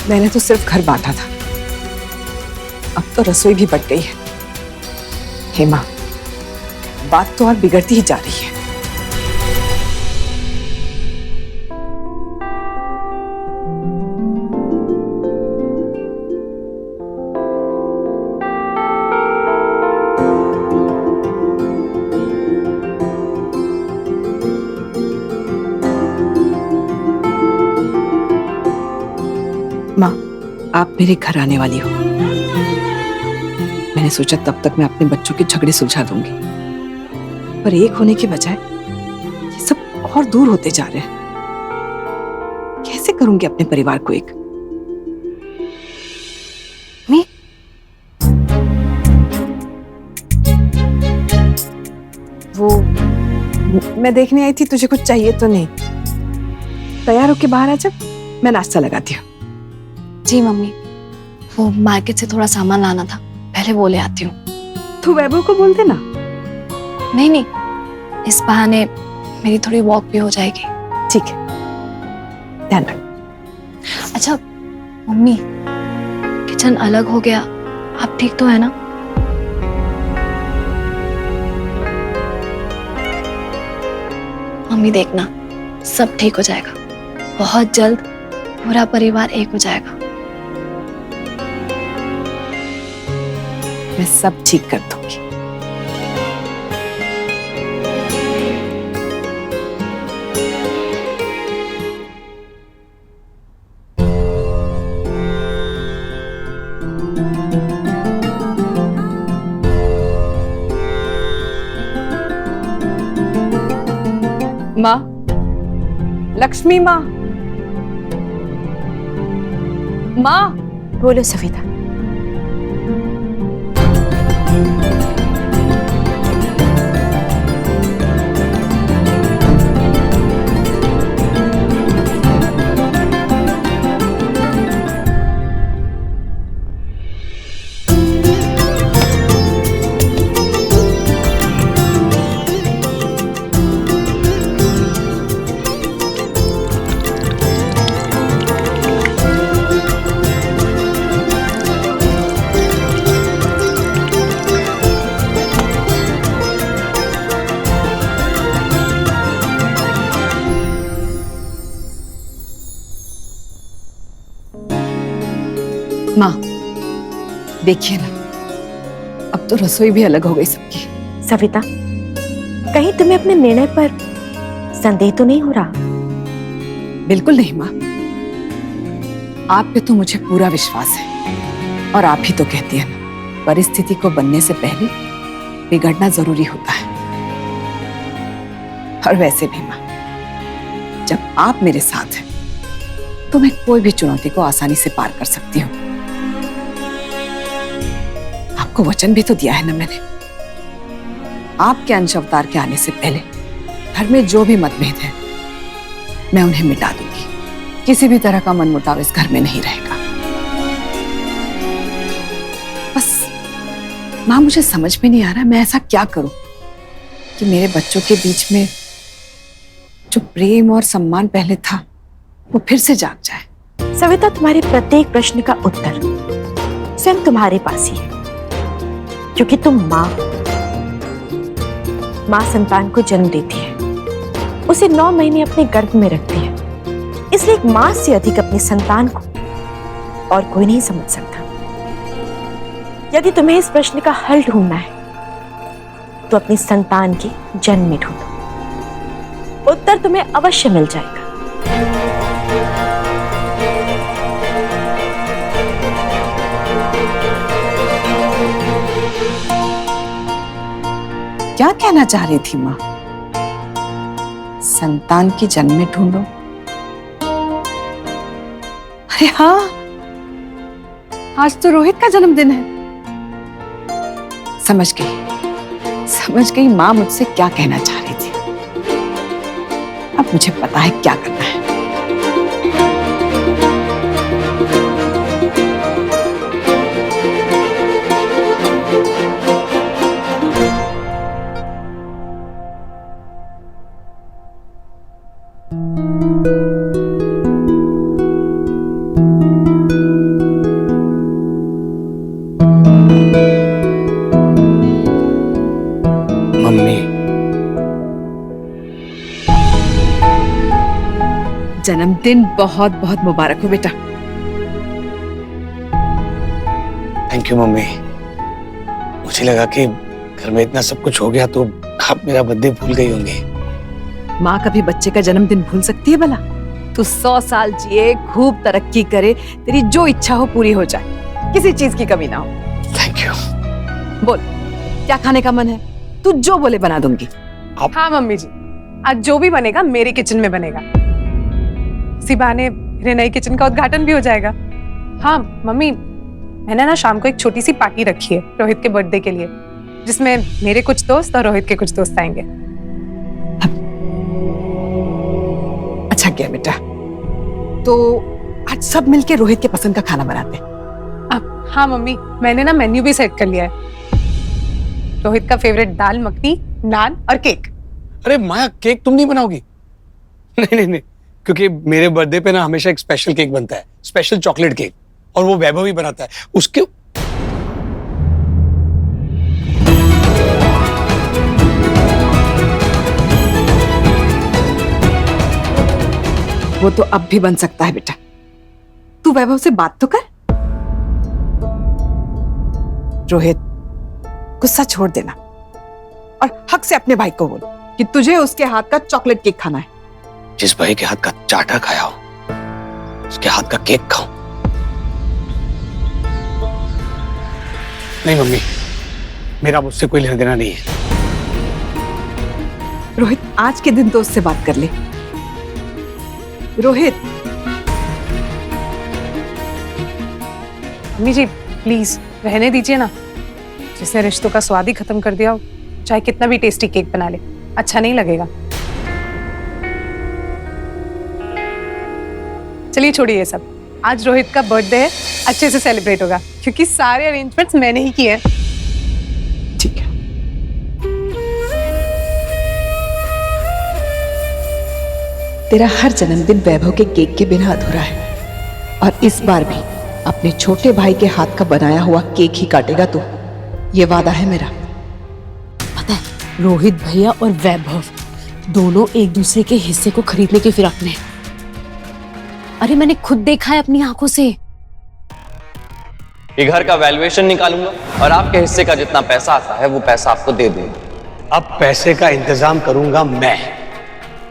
मैंने तो सिर्फ घर बांटा था, अब तो रसोई भी बढ़ गई है। हेमा, बात तो और बिगड़ती ही जा रही है। माँ, आप मेरे घर आने वाली हो। मैंने सोचा तब तक मैं अपने बच्चों के झगड़े सुलझा दूंगी, पर एक होने के बजाय ये सब और दूर होते जा रहे हैं। कैसे करूंगी अपने परिवार को एक? वो मैं देखने आई थी, तुझे कुछ चाहिए तो नहीं? तैयार होके बाहर आ जा, मैं नाश्ता लगाती हूँ। जी मम्मी, वो मार्केट से थोड़ा सामान लाना था, पहले वो ले आती हूँ। तू वैभव को बोल देना। नहीं नहीं, इस बहाने मेरी थोड़ी वॉक भी हो जाएगी। ठीक है, ध्यान रख। अच्छा मम्मी, किचन अलग हो गया, आप ठीक तो है ना? मम्मी देखना, सब ठीक हो जाएगा। बहुत जल्द पूरा परिवार एक हो जाएगा। मैं सब ठीक कर दूंगी। माँ, लक्ष्मी माँ, माँ। बोलो सविता। माँ, देखिए ना, अब तो रसोई भी अलग हो गई सबकी। सविता, कहीं तुम्हें अपने निर्णय पर संदेह तो नहीं हो रहा? बिल्कुल नहीं माँ, आप पे तो मुझे पूरा विश्वास है। और आप ही तो कहती है ना, परिस्थिति को बनने से पहले बिगड़ना जरूरी होता है। और वैसे भी माँ, जब आप मेरे साथ हैं तो मैं कोई भी चुनौती को आसानी से पार कर सकती हूँ। आपको वचन भी तो दिया है ना मैंने, आपके अंश अवतार के आने से पहले घर में जो भी मतभेद है मैं उन्हें मिटा दूंगी। किसी भी तरह का मनमुटाव इस घर में नहीं रहेगा। बस माँ, मुझे समझ में नहीं आ रहा मैं ऐसा क्या करूं कि मेरे बच्चों के बीच में जो प्रेम और सम्मान पहले था वो फिर से जाग जाए। सविता, तुम्हारे प्रत्येक प्रश्न का उत्तर स्वयं तुम्हारे पास ही है, क्योंकि तुम माँ संतान को जन्म देती है, उसे 9 महीने अपने गर्भ में रखती है। इसलिए एक माँ से अधिक अपनी संतान को और कोई नहीं समझ सकता। यदि तुम्हें इस प्रश्न का हल ढूंढना है तो अपनी संतान के जन्म में ढूंढो, उत्तर तुम्हें अवश्य मिल जाएगा। क्या कहना चाह रही थी माँ? संतान की जन्म में ढूंढो? अरे हाँ, आज तो रोहित का जन्मदिन है। समझ गई माँ मुझसे क्या कहना चाह रही थी। अब मुझे पता है क्या करना है। मम्मी, जन्मदिन बहुत बहुत मुबारक हो बेटा। Thank you mummy. मुझे लगा कि घर में इतना सब कुछ हो गया तो आप मेरा बर्थडे भूल गई होंगी। माँ कभी बच्चे का जन्मदिन भूल सकती है भला? तू 100 साल जिए, खूब तरक्की करे, तेरी जो इच्छा हो पूरी हो जाए, किसी चीज की कमी ना हो। Thank you. बोल, क्या खाने का मन है? तू जो बोले बना दूंगी। हाँ मम्मी जी, आज जो भी बनेगा मेरे किचन में बनेगा। इसी बहाने मेरे नए किचन का उद्घाटन भी हो जाएगा। हाँ मम्मी, मैंने ना शाम को एक छोटी सी पार्टी रखी है रोहित के बर्थडे के लिए, जिसमें मेरे कुछ दोस्त और रोहित के कुछ दोस्त आएंगे। अच्छा किया बेटा, तो आज सब मिलके रोहित के पसंद का खाना बनाते हैं। हाँ मम्मी, मैंने ना मेन्यू भी सेट कर लिया है। रोहित का फेवरेट दाल मखनी, नान और केक। अरे माया, केक तुम नहीं बनाओगी? नहीं नहीं नहीं, क्योंकि मेरे बर्थडे पे ना हमेशा एक स्पेशल केक बनता है, स्पेशल चॉकलेट केक, और वो वैभव ही बनाता है। उसके वो तो अब भी बन सकता है बेटा, तू वैभव से बात तो कर। रोहित, गुस्सा छोड़ देना और हक से अपने भाई को बोल कि तुझे उसके हाथ का चॉकलेट केक खाना है। जिस भाई के हाथ का चाटा खाया हो, उसके हाथ का केक खाओ। नहीं मम्मी, मेरा मुझसे कोई लेना देना नहीं है। रोहित, आज के दिन तो उससे बात कर ले। रोहित। मम्मी जी प्लीज रहने दीजिए ना, जिसने रिश्तों का स्वाद ही खत्म कर दिया हो, चाहे कितना भी टेस्टी केक बना ले, अच्छा नहीं लगेगा। चलिए छोड़िए ये सब, आज रोहित का बर्थडे है, अच्छे से सेलिब्रेट होगा, क्योंकि सारे अरेंजमेंट्स मैंने ही किए हैं। ठीक है। तेरा हर जन्मदिन वैभव के केक के बिना अधूरा है, और इस बार भी अपने छोटे भाई के हाथ का बनाया हुआ केक ही काटेगा तू, ये वादा है मेरा। पता है, रोहित भैया और वैभव दोनों एक दूसरे के हिस्से को खरीदने की फिराक में हैं। अरे मैंने खुद देखा है अपनी आंखों से। ये घर का वैल्यूएशन निकालूंगा और आपके हिस्से का जितना पैसा आता है वो पैसा आपको दे दूंगा। अब पैसे का इंतजाम करूंगा मैं,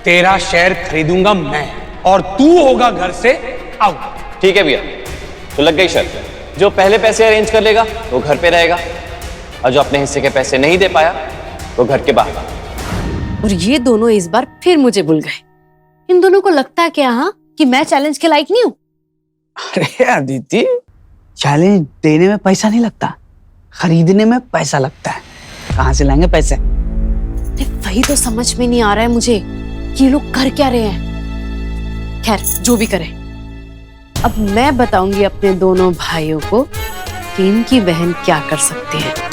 तेरा शेयर खरीदूंगा मैं, और तू होगा घर से आउट। ठीक है भैया, तो लग गई शर्त। जो पहले पैसे अरेंज कर लेगा वो घर पे रहेगा, और जो अपने हिस्से के पैसे नहीं दे पाया वो घर के बाहर। और ये दोनों इस बार फिर मुझे भूल गए। इन दोनों को लगता है क्या हाँ कि मैं चैलेंज के लायक नहीं हूँ? अरे अदिति, चैलेंज देने में पैसा नहीं लगता, खरीदने में पैसा लगता है। कहाँ से लाएंगे पैसे? अरे वही तो समझ में नहीं आ रहा है मुझे कि ये लोग कर क्या रहे हैं। खैर जो भी करें, अब मैं बताऊंगी अपने दोनों भाइयों को कि इनकी बहन क्या कर सकती है।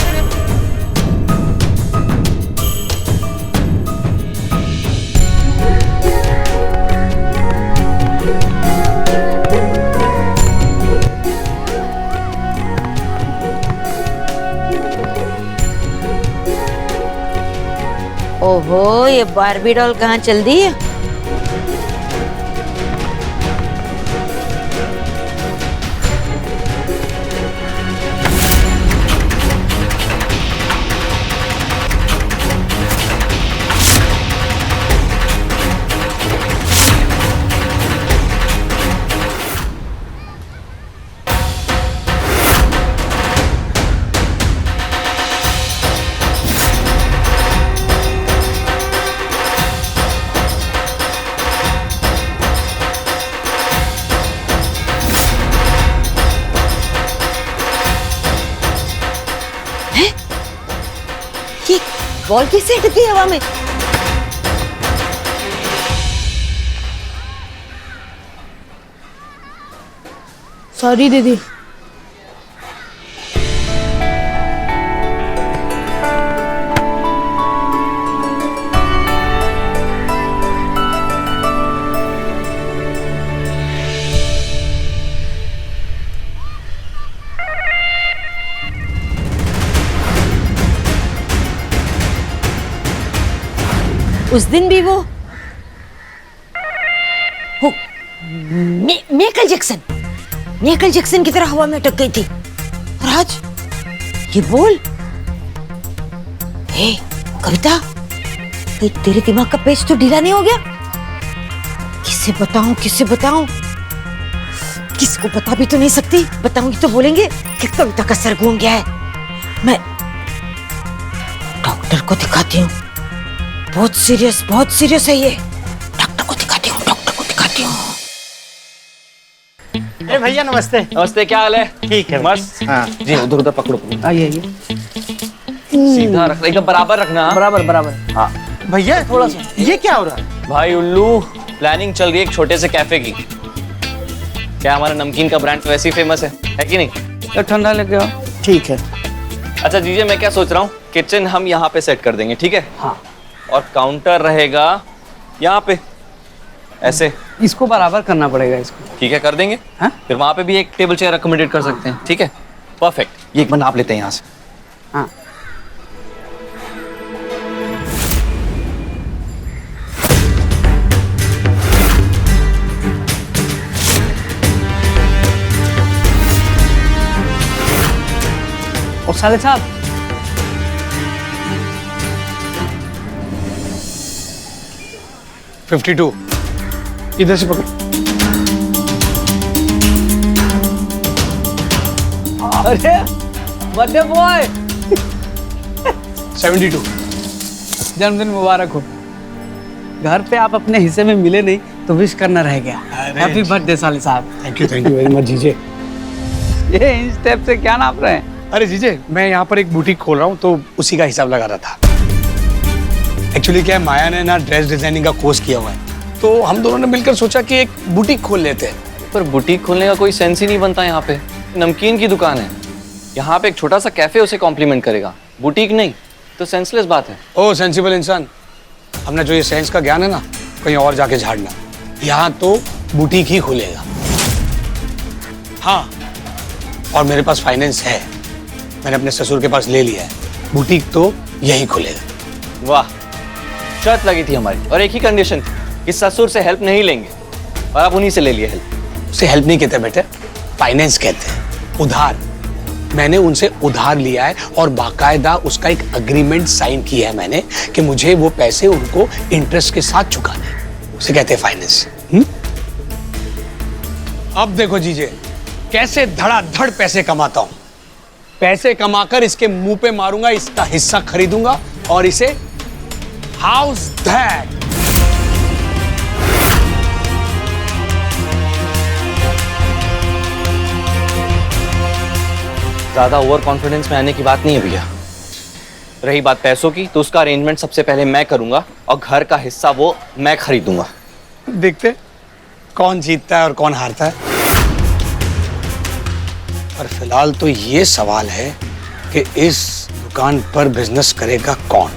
ओहो, ये बारबी डॉल कहाँ चल दी है? बॉल कैसे अटकी हवा में? सॉरी दीदी। उस दिन भी वो माइकल जैक्सन की तरह हवा में अटक गई थी। और आज ये बोल, हे कविता, कहीं तेरे दिमाग का पेच तो ढीला नहीं हो गया? किसे बताऊं, किसे बताऊं? किसको बता भी तो नहीं सकती, बताऊंगी तो बोलेंगे कि कविता का सर घूम गया है। मैं डॉक्टर को दिखाती हूँ, बहुत सीरियस है ये। डॉक्टर को दिखाती हूँ। अरे भैया नमस्ते। नमस्ते, क्या हाल है? ठीक है मस्त। हाँ जी उधर उधर पकड़ो, आइए सीधा रखना, एकदम बराबर रखना। बराबर। हाँ भैया थोड़ा सा, ये क्या हो रहा है? भाई उल्लू, प्लानिंग चल रही है एक छोटे से कैफे की। क्या हमारा नमकीन का ब्रांड वैसे ही फेमस है कि नहीं? तो ठंडा लेके आओ। ठीक है। अच्छा जीजे, मैं क्या सोच रहा हूँ, किचन हम यहाँ पे सेट कर देंगे, ठीक है? हाँ। और काउंटर रहेगा यहाँ पे, ऐसे। इसको बराबर करना पड़ेगा इसको। ठीक है, कर देंगे। हाँ? फिर वहाँ पे भी एक टेबल चेयर अकोमोडेट कर सकते हैं, ठीक है? परफेक्ट। ये एक बार नाप लेते हैं यहाँ से। हाँ। और साले साहब, $52 इधर से पकड़। अरे बर्थडे बॉय, 72। जन्मदिन मुबारक हो। घर पे आप अपने हिस्से में मिले नहीं तो विश करना रह गया। हैप्पी बर्थडे साले साहब। थैंक यू वेरी मच जीजे। ये इंच टेप से क्या नाप रहे हैं? अरे जीजे, मैं यहाँ पर एक बुटीक खोल रहा हूँ तो उसी का हिसाब लगा रहा था। एक्चुअली क्या है, माया ने ना ड्रेस डिजाइनिंग का कोर्स किया हुआ है, तो हम दोनों ने मिलकर सोचा कि एक बुटीक खोल लेते हैं। पर बुटीक खोलने का कोई सेंस ही नहीं बनता यहाँ पे। नमकीन की दुकान है, यहाँ पे एक छोटा सा कैफे उसे कॉम्प्लीमेंट करेगा, बुटीक नहीं, तो सेंसलेस बात है। ओ सेंसिबल इंसान, अपना जो ये सेंस का ज्ञान है ना, कहीं और जाके झाड़ना। यहाँ तो बुटीक ही खुलेगा। हाँ, और मेरे पास फाइनेंस है, मैंने अपने ससुर के पास ले लिया है। बुटीक तो यही खुलेगा। वाह, शर्त लगी थी हमारी, और एक ही कंडीशन थी कि ससुर से हेल्प नहीं लेंगे, और आप उन्हीं से ले लिए हेल्प। उसे हेल्प नहीं कहते बेटे, फाइनेंस कहते हैं, उधार। मैंने उनसे उधार लिया है और बाकायदा उसका एक एग्रीमेंट साइन किया है मैंने कि मुझे वो पैसे उनको इंटरेस्ट के साथ चुकाने, उसे कहते हैं फाइनेंस। अब देखो जीजे, कैसे धड़ाधड़ पैसे कमाता हूं। पैसे कमाकर इसके मुंह पे मारूंगा, इसका हिस्सा खरीदूंगा और इसे हाउस दैट। ज्यादा ओवर कॉन्फिडेंस में आने की बात नहीं है भैया। रही बात पैसों की, तो उसका अरेंजमेंट सबसे पहले मैं करूंगा और घर का हिस्सा वो मैं खरीदूंगा। देखते कौन जीतता है और कौन हारता है। पर फिलहाल तो ये सवाल है कि इस दुकान पर बिजनेस करेगा कौन,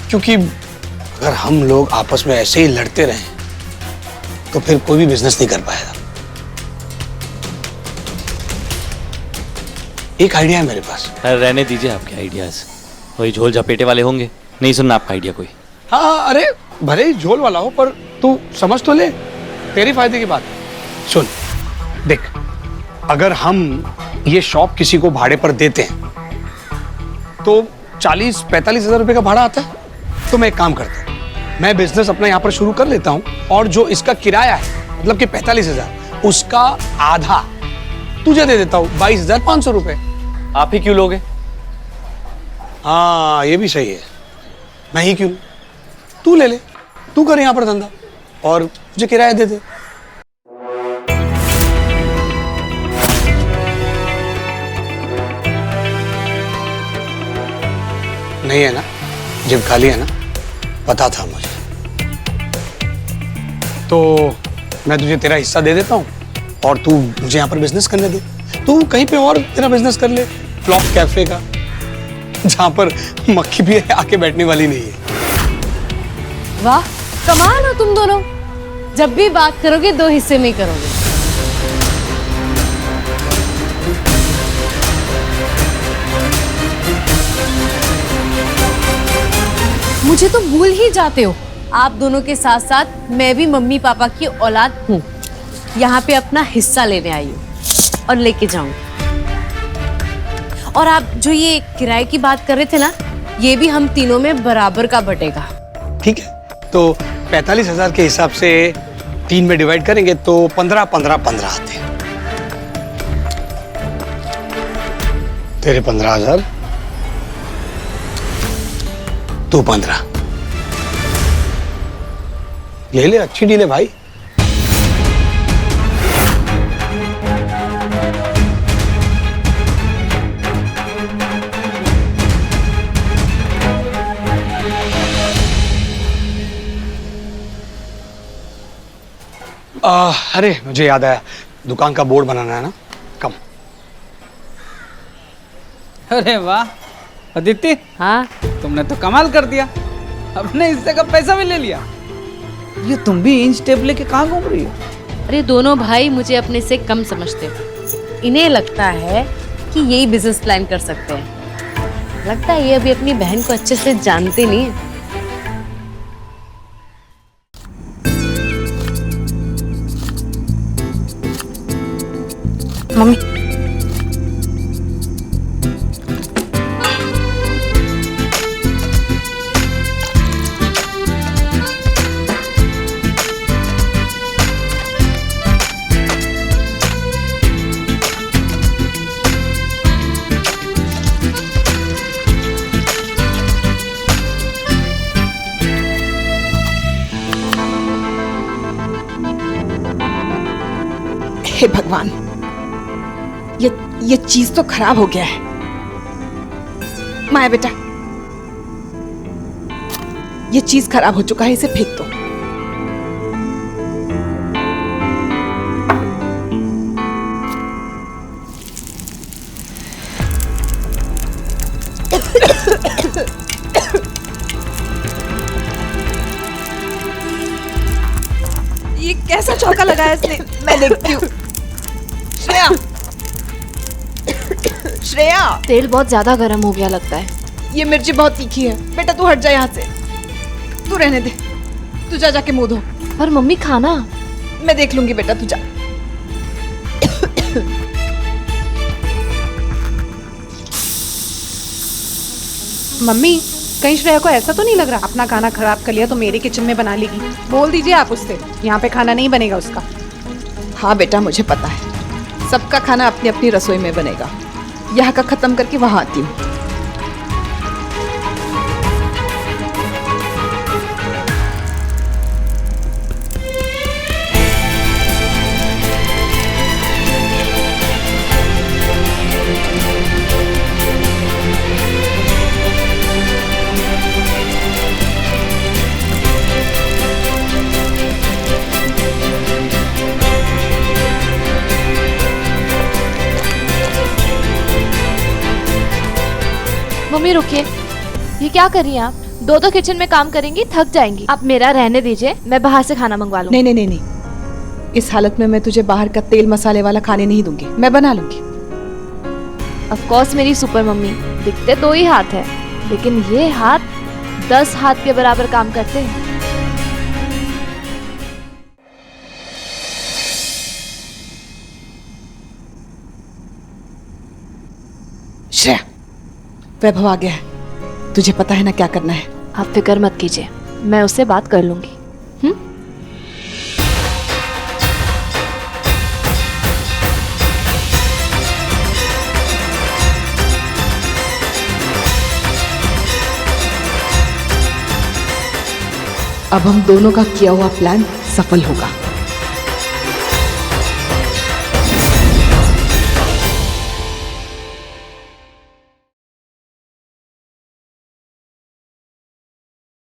क्योंकि अगर हम लोग आपस में ऐसे ही लड़ते रहें तो फिर कोई भी बिजनेस नहीं कर पाएगा। एक आइडिया है मेरे पास। रहने दीजिए आपके आइडियाज, कोई झोल झपेटे वाले होंगे, नहीं सुनना आपका आइडिया कोई। हाँ, अरे भले ही झोल वाला हो पर तू समझ तो ले, तेरी फायदे की बात। सुन देख, अगर हम ये शॉप किसी को भाड़े पर देते हैं तो 40-45 हजार रुपए का भाड़ा आता है। तो मैं एक काम करता हूँ, मैं बिजनेस अपना यहाँ पर शुरू कर लेता हूँ और जो इसका किराया है, मतलब कि 45 हजार, उसका आधा तुझे दे देता हूँ, 22,500 रुपए। आप ही क्यों लोगे? हाँ ये भी सही है, मैं ही क्यों, तू ले ले, तू कर यहाँ पर धंधा और मुझे किराया दे दे। नहीं है ना, जेब खाली है ना, पता था मुझे। तो मैं तुझे तेरा हिस्सा दे देता हूँ और तू मुझे यहाँ पर बिजनेस करने दे। तू कहीं पे और तेरा बिजनेस कर ले, फ्लॉप कैफे का, जहाँ पर मक्खी भी आके बैठने वाली नहीं है। वाह, कमाल हो तुम दोनों, जब भी बात करोगे 2 हिस्से में ही करोगे। मुझे तो भूल ही जाते हो। आप दोनों के साथ साथ मैं भी मम्मी पापा की औलाद हूँ। यहाँ पे अपना हिस्सा लेने आई हूँ और लेके जाऊंगी। और आप जो ये किराए की बात कर रहे थे ना, ये भी हम तीनों में बराबर का बटेगा। ठीक है, तो 45,000 के हिसाब से 3 में डिवाइड करेंगे तो 15, 15, 15 आते हैं। तेरे 15,000, तू 15। ले ले, अच्छी डील है भाई। अरे मुझे याद आया, दुकान का बोर्ड बनाना है ना, कम। अरे वाह अदिति, हाँ, तुमने तो कमाल कर दिया, अपने हिस्से का पैसा भी ले लिया। ये तुम भी इंच टेप लेके कहाँ घूम रही हो? अरे दोनों भाई मुझे अपने से कम समझते हो। इन्हें लगता है कि यही बिजनेस प्लान कर सकते हैं। लगता है ये अभी अपनी बहन को अच्छे से जानते नहीं है। मम्मी, हे भगवान, ये चीज तो खराब हो गया है। माया बेटा, ये चीज खराब हो चुका है, इसे फेंक दो। ये कैसा चौका लगाया इसने? मैं देखती हूँ। श्रेया, श्रेया, तेल बहुत ज्यादा गर्म हो गया लगता है। ये मिर्ची बहुत तीखी है। बेटा तू हट जा यहाँ से, तू रहने दे, तू जा जाके मुंह धो। पर मम्मी खाना। मैं देख लूंगी बेटा, तू जा। मम्मी, कहीं श्रेया को ऐसा तो नहीं लग रहा अपना खाना खराब कर लिया तो मेरे किचन में बना लेगी? बोल दीजिए आप उससे, यहाँ पे खाना नहीं बनेगा उसका। हाँ बेटा, मुझे पता है, सबका खाना अपनी अपनी रसोई में बनेगा। यहाँ का खत्म करके वहां आती हूँ। मम्मी रुकिए, ये क्या कर रही हैं आप? दो किचन में काम करेंगी, थक जाएंगी। आप मेरा रहने दीजिए, मैं बाहर से खाना मंगवा लूंगी। नहीं नहीं नहीं नहीं, इस हालत में मैं तुझे बाहर का तेल मसाले वाला खाने नहीं दूंगी, मैं बना लूंगी। ऑफ कोर्स मेरी सुपर मम्मी, दिखते 2 ही हाथ है, लेकिन ये हाथ 10 हाथ के बराबर काम करते हैं। श्रेया, वैभव आ गया है, तुझे पता है ना क्या करना है। आप फिक्र मत कीजिए, मैं उससे बात कर लूंगी। अब हम दोनों का किया हुआ प्लान सफल होगा।